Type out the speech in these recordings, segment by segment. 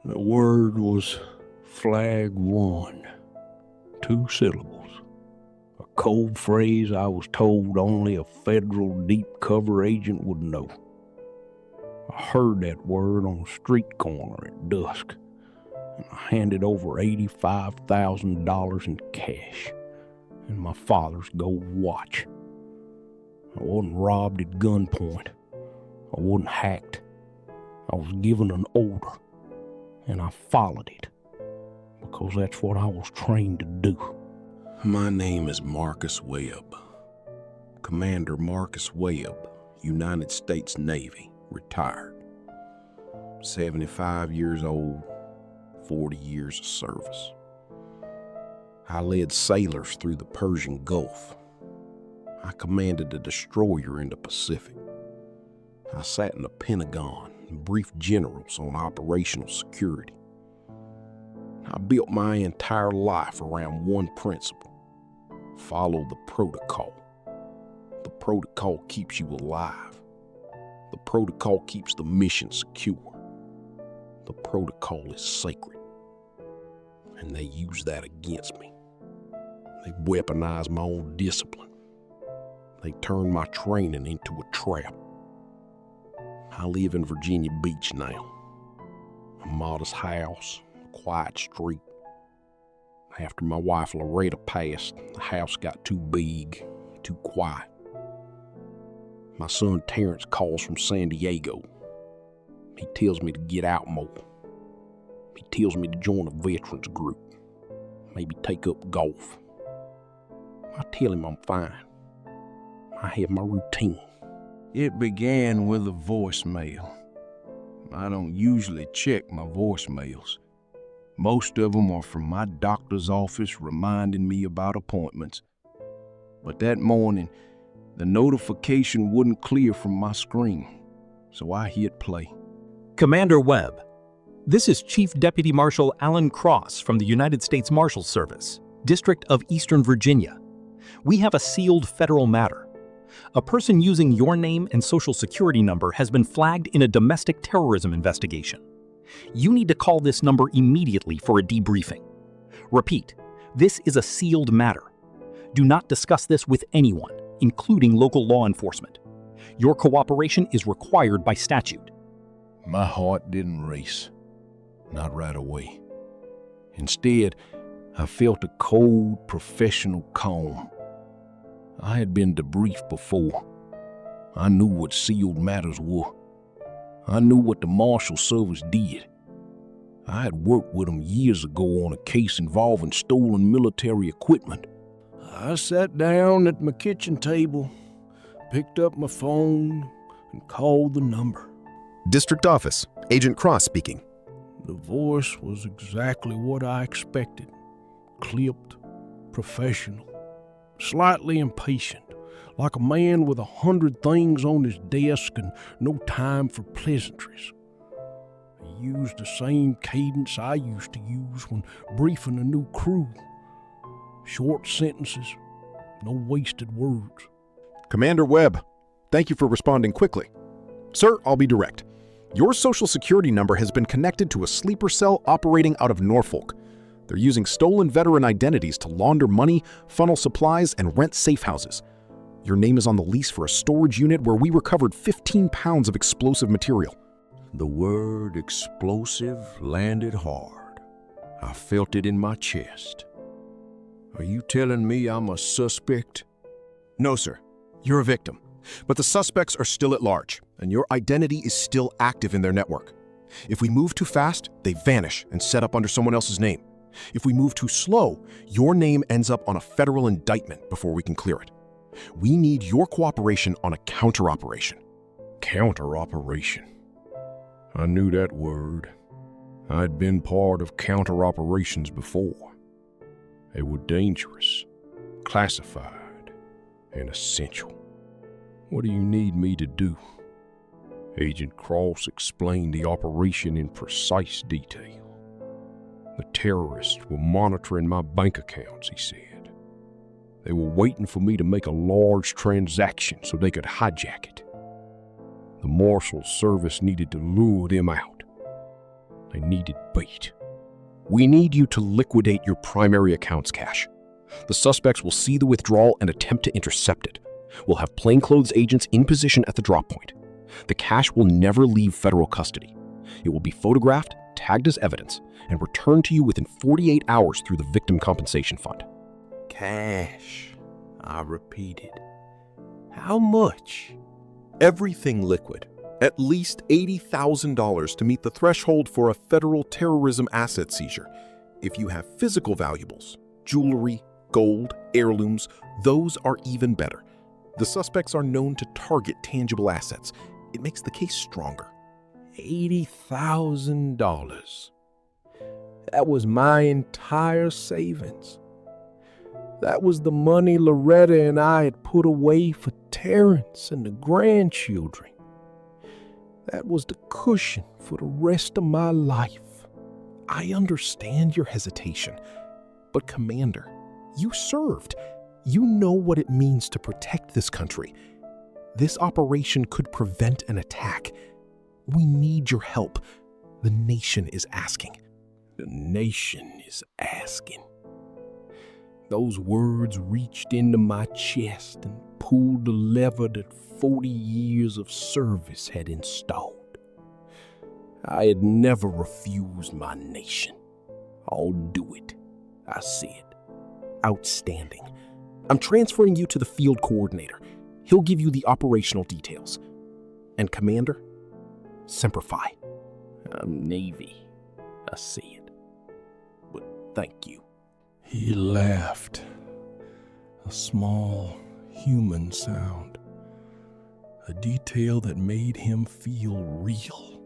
The word was Flag 1. 2 syllables. A code phrase I was told only a federal deep cover agent would know. I heard that word on a street corner at dusk, and I handed over $85,000 in cash and my father's gold watch. I wasn't robbed at gunpoint. I wasn't hacked. I was given an order, and I followed it, because that's what I was trained to do. My name is Marcus Webb. Commander Marcus Webb, United States Navy, retired. 75 years old, 40 years of service. I led sailors through the Persian Gulf. I commanded a destroyer in the Pacific. I sat in the Pentagon and briefed generals on operational security. I built my entire life around one principle: follow the protocol. The protocol keeps you alive. The protocol keeps the mission secure. The protocol is sacred. And they use that against me. They weaponize my own discipline. They turn my training into a trap. I live in Virginia Beach now. A modest house, a quiet street. After my wife Loretta passed, the house got too big, too quiet. My son Terrence calls from San Diego. He tells me to get out more. He tells me to join a veterans group, maybe take up golf. I tell him I'm fine. I have my routine. It began with a voicemail. I don't usually check my voicemails. Most of them are from my doctor's office reminding me about appointments. But that morning, the notification wouldn't clear from my screen, so I hit play. Commander Webb, this is Chief Deputy Marshal Alan Cross from the United States Marshal Service, District of Eastern Virginia. We have a sealed federal matter. A person using your name and social security number has been flagged in a domestic terrorism investigation. You need to call this number immediately for a debriefing. Repeat, this is a sealed matter. Do not discuss this with anyone, including local law enforcement. Your cooperation is required by statute. My heart didn't race, not right away. Instead, I felt a cold, professional calm. I had been debriefed before. I knew what sealed matters were. I knew what the Marshal Service did. I had worked with them years ago on a case involving stolen military equipment. I sat down at my kitchen table, picked up my phone, and called the number. District Office, Agent Cross speaking. The voice was exactly what I expected. Clipped, professional, slightly impatient, like a man with 100 things on his desk and no time for pleasantries. He used the same cadence I used to use when briefing a new crew. Short sentences, no wasted words. Commander Webb, thank you for responding quickly. Sir, I'll be direct. Your social security number has been connected to a sleeper cell operating out of Norfolk. They're using stolen veteran identities to launder money, funnel supplies, and rent safe houses. Your name is on the lease for a storage unit where we recovered 15 pounds of explosive material. The word explosive landed hard. I felt it in my chest. Are you telling me I'm a suspect? No, sir. You're a victim. But the suspects are still at large, and your identity is still active in their network. If we move too fast, they vanish and set up under someone else's name. If we move too slow, your name ends up on a federal indictment before we can clear it. We need your cooperation on a counter-operation. Counter-operation. I knew that word. I'd been part of counter-operations before. They were dangerous, classified, and essential. What do you need me to do? Agent Cross explained the operation in precise detail. The terrorists were monitoring my bank accounts, he said. They were waiting for me to make a large transaction so they could hijack it. The Marshal Service needed to lure them out. I needed bait. We need you to liquidate your primary account's cash. The suspects will see the withdrawal and attempt to intercept it. We'll have plainclothes agents in position at the drop point. The cash will never leave federal custody. It will be photographed, tagged as evidence, and returned to you within 48 hours through the Victim Compensation Fund. Cash, I repeated. How much? Everything liquid. At least $80,000 to meet the threshold for a federal terrorism asset seizure. If you have physical valuables, jewelry, gold, heirlooms, those are even better. The suspects are known to target tangible assets. It makes the case stronger. $80,000. That was my entire savings. That was the money Loretta and I had put away for Terrence and the grandchildren. That was the cushion for the rest of my life. I understand your hesitation, but Commander, you served. You know what it means to protect this country. This operation could prevent an attack. We need your help. The nation is asking. The nation is asking. Those words reached into my chest and pulled the lever that 40 years of service had installed. I had never refused my nation. I'll do it, I said. Outstanding. I'm transferring you to the field coordinator. He'll give you the operational details. And Commander, Semper Fi. I'm Navy, I said. But thank you. He laughed, a small, human sound, a detail that made him feel real.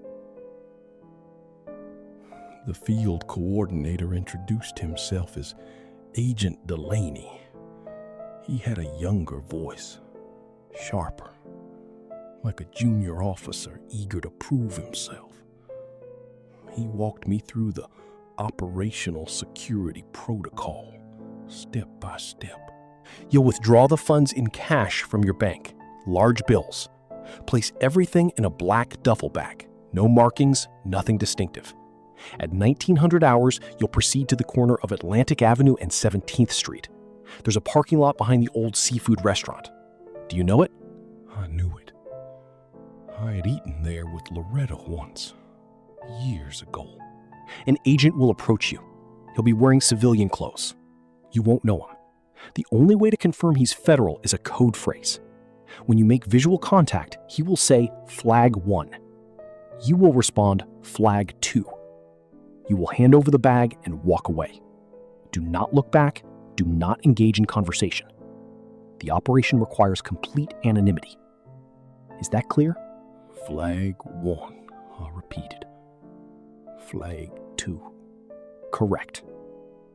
The field coordinator introduced himself as Agent Delaney. He had a younger voice, sharper, like a junior officer eager to prove himself. He walked me through the operational security protocol, step by step. You'll withdraw the funds in cash from your bank, large bills. Place everything in a black duffel bag. No markings, nothing distinctive. At 1900 hours, you'll proceed to the corner of Atlantic Avenue and 17th Street. There's a parking lot behind the old seafood restaurant. Do you know it? I knew it. I had eaten there with Loretta once, years ago. An agent will approach you. He'll be wearing civilian clothes. You won't know him. The only way to confirm he's federal is a code phrase. When you make visual contact, he will say Flag 1. You will respond Flag 2. You will hand over the bag and walk away. Do not look back. Do not engage in conversation. The operation requires complete anonymity. Is that clear? Flag 1, I repeated. Flag 2. Correct.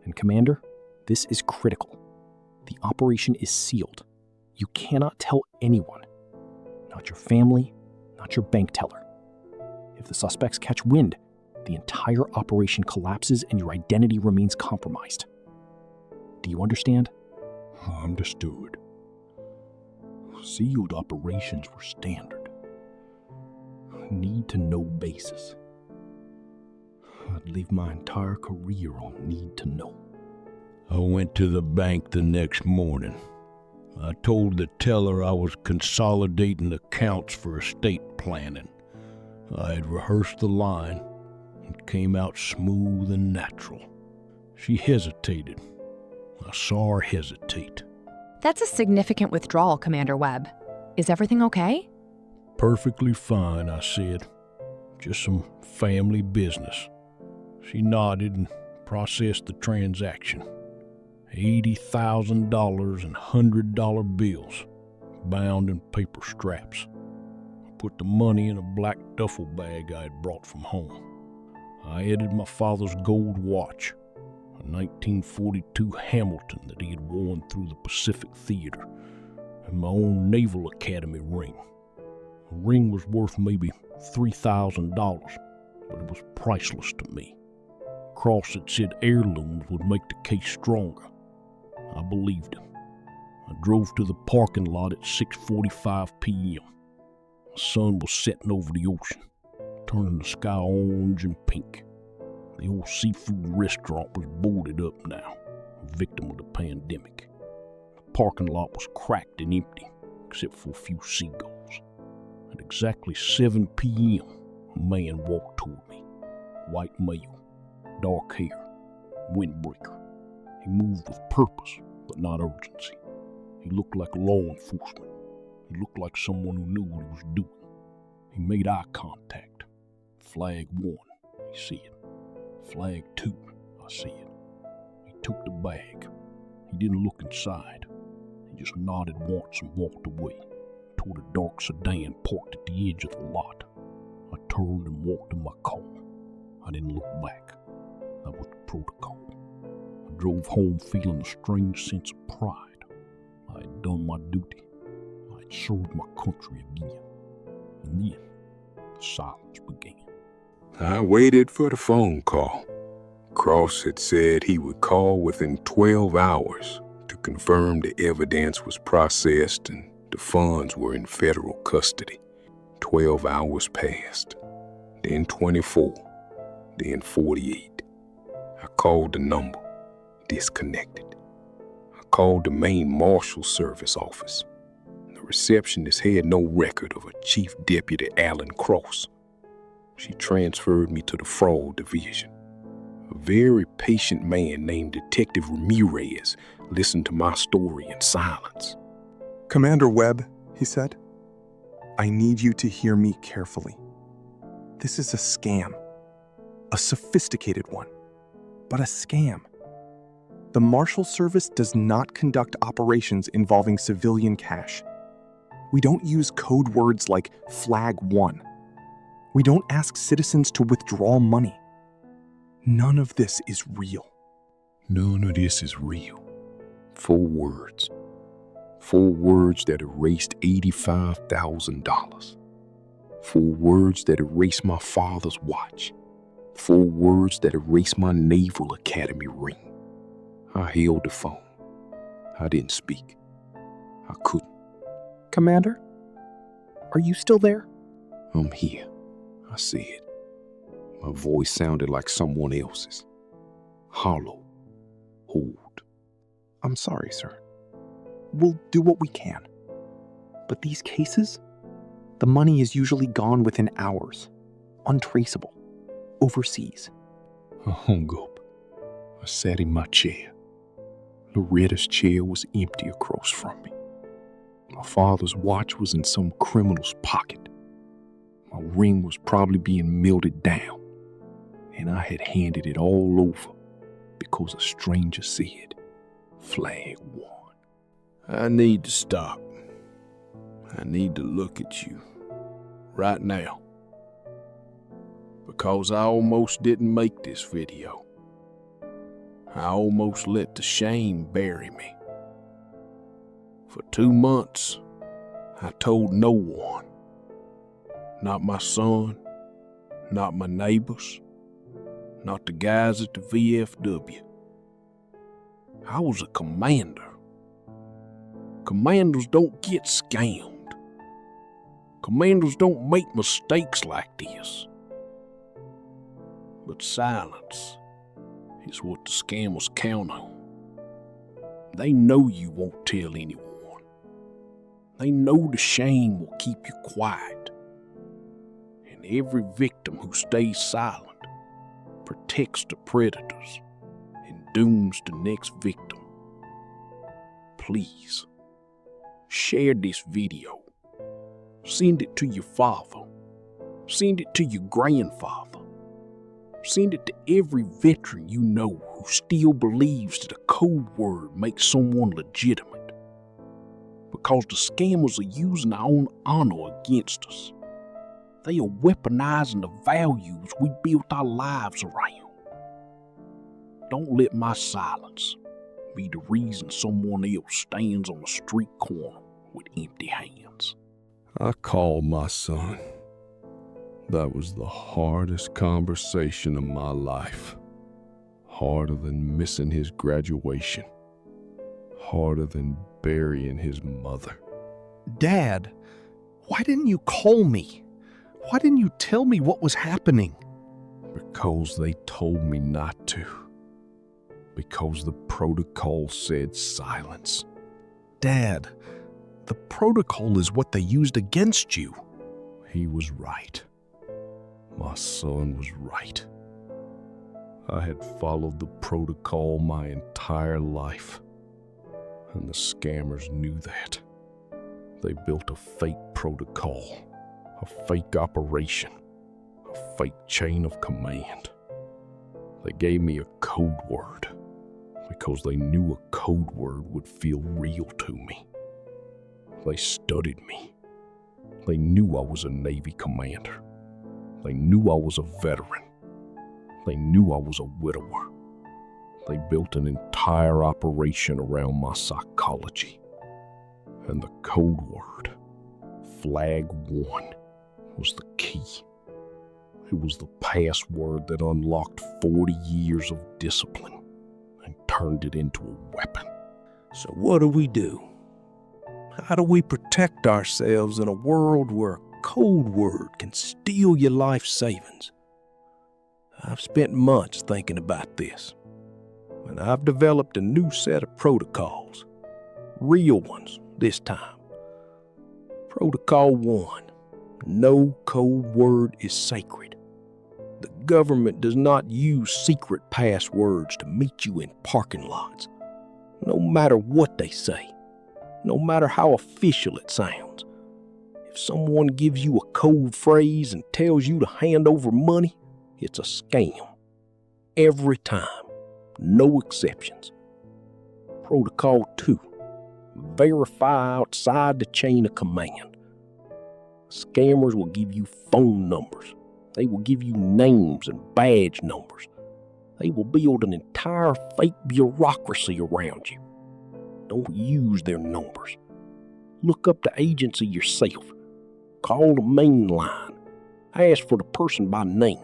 And Commander, this is critical. The operation is sealed. You cannot tell anyone. Not your family, not your bank teller. If the suspects catch wind, the entire operation collapses and your identity remains compromised. Do you understand? Understood. Sealed operations were standard. Need-to-know basis. I'd leave my entire career on need-to-know. I went to the bank the next morning. I told the teller I was consolidating accounts for estate planning. I had rehearsed the line. It came out smooth and natural. She hesitated. I saw her hesitate. That's a significant withdrawal, Commander Webb. Is everything okay? Perfectly fine, I said. Just some family business. She nodded and processed the transaction. $80,000 in $100 bills, bound in paper straps. I put the money in a black duffel bag I had brought from home. I added my father's gold watch, a 1942 Hamilton that he had worn through the Pacific Theater, and my own Naval Academy ring. The ring was worth maybe $3,000, but it was priceless to me. Cross that said heirlooms would make the case stronger. I believed him. I drove to the parking lot at 6:45 p.m. The sun was setting over the ocean, turning the sky orange and pink. The old seafood restaurant was boarded up now, a victim of the pandemic. The parking lot was cracked and empty, except for a few seagulls. At exactly 7 p.m., a man walked toward me. White male, dark hair, windbreaker. He moved with purpose, but not urgency. He looked like law enforcement. He looked like someone who knew what he was doing. He made eye contact. Flag 1, he said. Flag 2, I said. He took the bag. He didn't look inside. He just nodded once and walked away toward a dark sedan parked at the edge of the lot. I turned and walked to my car. I didn't look back. That was the protocol. I drove home feeling a strange sense of pride. I had done my duty. I had served my country again. And then the silence began. I waited for the phone call. Cross had said he would call within 12 hours to confirm the evidence was processed and the funds were in federal custody. 12 hours passed, then 24, then 48. I called the number, disconnected. I called the main marshal service office. The receptionist had no record of a Chief Deputy Alan Cross. She transferred me to the fraud division. A very patient man named Detective Ramirez listened to my story in silence. Commander Webb, he said, I need you to hear me carefully. This is a scam. A sophisticated one, but a scam. The Marshal Service does not conduct operations involving civilian cash. We don't use code words like Flag 1. We don't ask citizens to withdraw money. None of this is real. None of this is real. 4 words. 4 words that erased $85,000. 4 words that erased my father's watch. 4 words that erased my Naval Academy ring. I held the phone. I didn't speak. I couldn't. Commander, are you still there? I'm here, I said. My voice sounded like someone else's. Hollow. Hold. I'm sorry, sir. We'll do what we can. But these cases, the money is usually gone within hours, untraceable, overseas. I hung up. I sat in my chair. Loretta's chair was empty across from me. My father's watch was in some criminal's pocket. My ring was probably being melted down, and I had handed it all over because a stranger said, Flag 1. I need to stop. I need to look at you right now, because I almost didn't make this video. I almost let the shame bury me. For 2 months, I told no one. Not my son, not my neighbors, not the guys at the VFW. I was a commander. Commanders don't get scammed. Commanders don't make mistakes like this. But silence is what the scammers count on. They know you won't tell anyone. They know the shame will keep you quiet. And every victim who stays silent protects the predators and dooms the next victim. Please, share this video. Send it to your father. Send it to your grandfather. Send it to every veteran you know who still believes that a code word makes someone legitimate. Because the scammers are using our own honor against us. They are weaponizing the values we built our lives around. Don't let my silence be the reason someone else stands on a street corner with empty hands. I called my son. That was the hardest conversation of my life. Harder than missing his graduation. Harder than burying his mother. Dad, why didn't you call me? Why didn't you tell me what was happening? Because they told me not to. Because the protocol said silence. Dad, the protocol is what they used against you. He was right. My son was right. I had followed the protocol my entire life, and the scammers knew that. They built a fake protocol, a fake operation, a fake chain of command. They gave me a code word because they knew a code word would feel real to me. They studied me. They knew I was a Navy commander. They knew I was a veteran. They knew I was a widower. They built an entire operation around my psychology. And the code word, Flag 1, was the key. It was the password that unlocked 40 years of discipline and turned it into a weapon. So what do? How do we protect ourselves in a world where a code word can steal your life savings? I've spent months thinking about this, and I've developed a new set of protocols. Real ones this time. Protocol 1. No code word is sacred. The government does not use secret passwords to meet you in parking lots, no matter what they say, no matter how official it sounds. If someone gives you a code phrase and tells you to hand over money, it's a scam. Every time. No exceptions. Protocol 2. Verify outside the chain of command. Scammers will give you phone numbers. They will give you names and badge numbers. They will build an entire fake bureaucracy around you. Don't use their numbers. Look up the agency yourself. Call the main line. Ask for the person by name.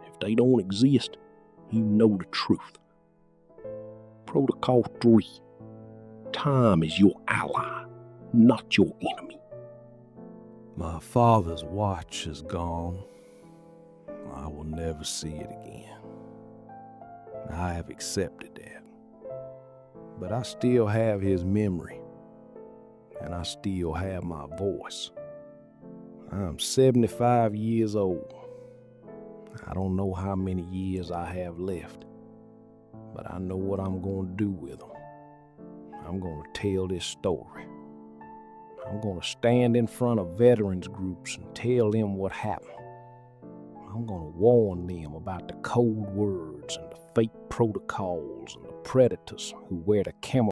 If they don't exist, you know the truth. Protocol 3. Time is your ally, not your enemy. My father's watch is gone. I will never see it again. I have accepted that. But I still have his memory, and I still have my voice. I'm 75 years old. I don't know how many years I have left, but I know what I'm going to do with them. I'm going to tell this story. I'm going to stand in front of veterans groups and tell them what happened. I'm going to warn them about the code words and the fake protocols and the predators who wear the camouflage